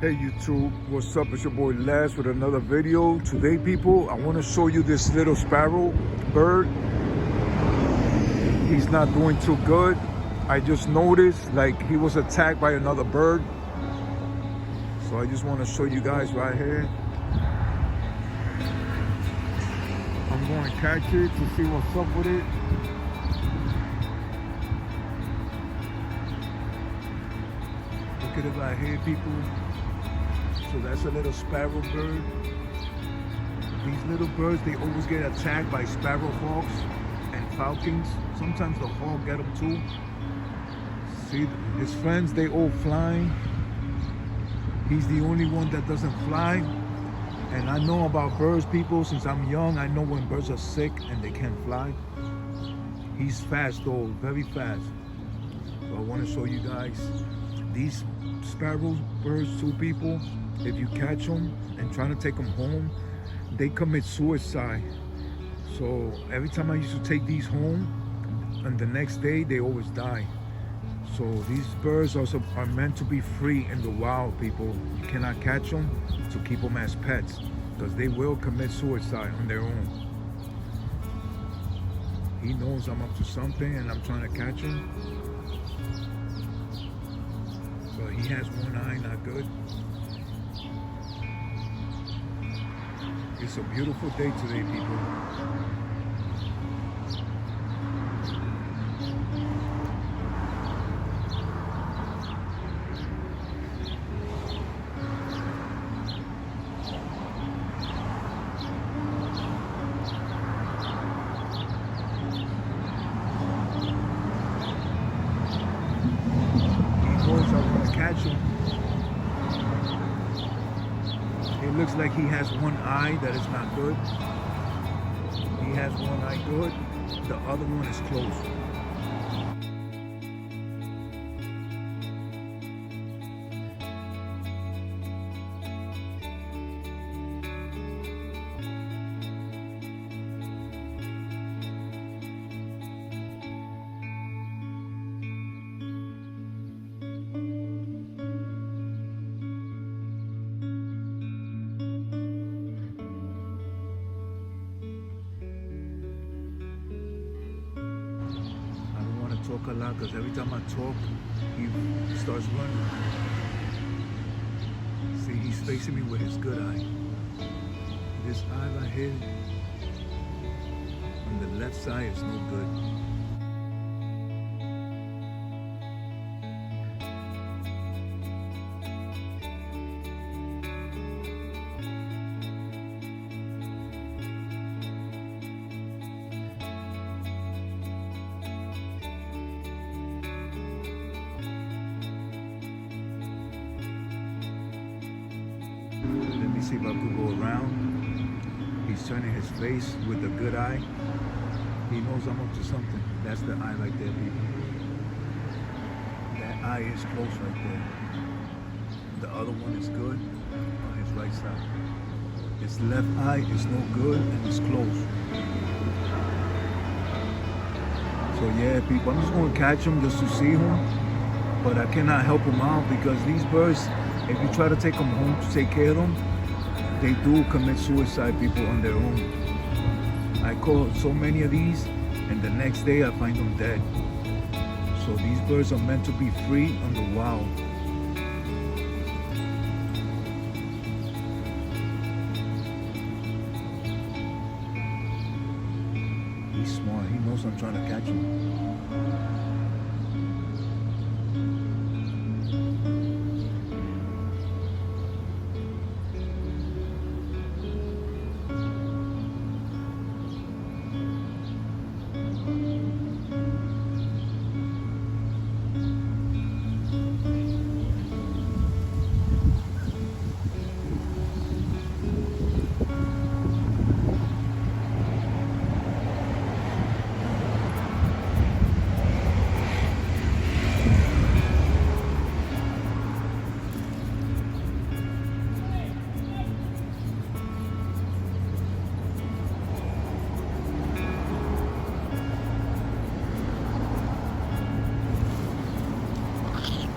Hey YouTube, what's up? It's your boy Les with another video. Today people, I want to show you this little sparrow bird. He's not doing too good. I just noticed like he was attacked by another bird. So I just want to show you guys right here. I'm going to catch it to see what's up with it. Look at it right here people. So that's a little sparrow bird. These little birds, they always get attacked by sparrow hawks and falcons. Sometimes the hawk get them too. See, his friends, they all flying. He's the only one that doesn't fly. And I know about birds, people, since I'm young. I know when birds are sick and they can't fly. He's fast though, very fast. So I want to show you guys these sparrow birds too, people. If you catch them and trying to take them home, they commit suicide. So every time I used to take these home, and the next day they always die. So these birds also are meant to be free in the wild, people. You cannot catch them to keep them as pets because they will commit suicide on their own. He knows I'm up to something and I'm trying to catch him. But he has one eye, not good. It's a beautiful day today, people. He knows I'm gonna catch him. It looks like he has one eye that is not good. He has one eye good, the other one is closed. Talk a lot because every time I talk, he starts running. See, he's facing me with his good eye. This eye right here on the left side is no good. Let me see if I could go around. He's turning his face with the good eye. He knows I'm up to something. That's the eye right there, people. That eye is close right there. The other one is good on his right side. His left eye is no good and it's closed. So yeah, people, I'm just going to catch him just to see him. But I cannot help him out because these birds, if you try to take them home to take care of them, they do commit suicide, people, on their own. I caught so many of these, and the next day I find them dead. So these birds are meant to be free on the wild. He's smart. He knows I'm trying to catch him.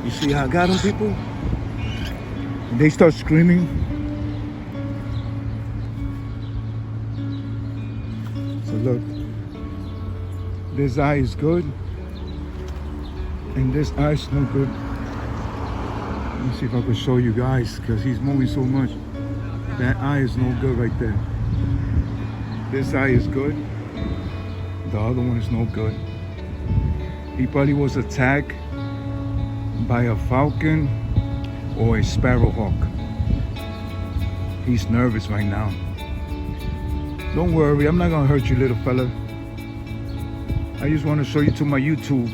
You see how I got them, people? they start screaming. So look, this eye is good, and this eye is no good. Let me see if I can show you guys, because he's moving so much. That eye is no good right there. This eye is good. The other one is no good. He probably was attacked by a falcon or a sparrowhawk. He's nervous right now. Don't worry, I'm not gonna hurt you, little fella. I just want to show you to my YouTube.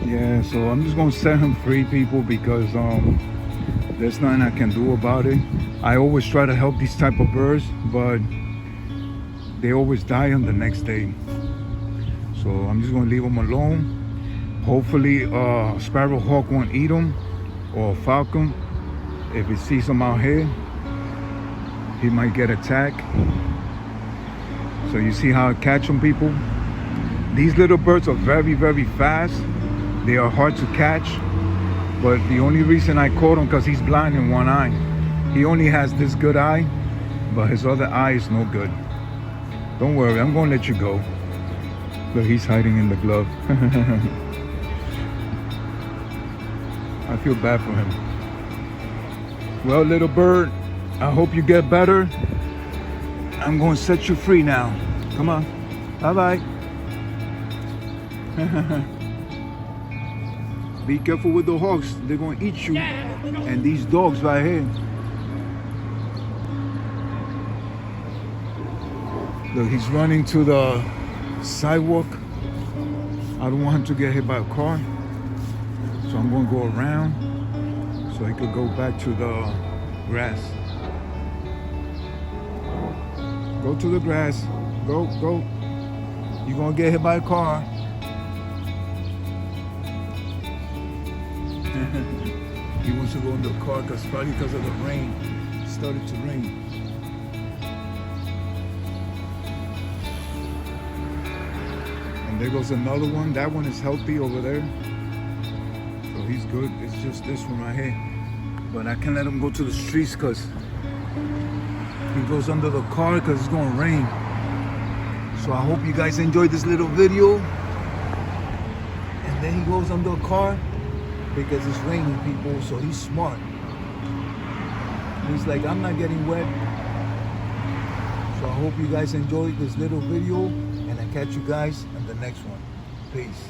Yeah, so I'm just gonna set him free, people, because there's nothing I can do about it. I always try to help these type of birds, but they always die on the next day. So I'm just gonna leave them alone. Hopefully a sparrowhawk won't eat them, or a falcon. If it sees them out here, he might get attacked. So you see how I catch them, people? These little birds are very, very fast. They are hard to catch, but the only reason I caught him because he's blind in one eye. He only has this good eye, but his other eye is no good. Don't worry, I'm gonna let you go. Look, he's hiding in the glove. I feel bad for him. Well, little bird, I hope you get better. I'm gonna set you free now. Come on, bye-bye. Be careful with the hawks, they're gonna eat you. And these dogs right here. Look, he's running to the sidewalk. I don't want him to get hit by a car. So I'm gonna go around so he could go back to the grass. Go to the grass. Go, go. You're gonna get hit by a car. He wants to go in the car probably because of the rain. It started to rain. And there goes another one. That one is healthy over there. So he's good. It's just this one right here. But I can't let him go to the streets because he goes under the car because it's going to rain. So I hope you guys enjoyed this little video. And then he goes under a car because it's raining, people. So he's smart. He's like, I'm not getting wet. So I hope you guys enjoyed this little video, and I catch you guys in the next one. Peace.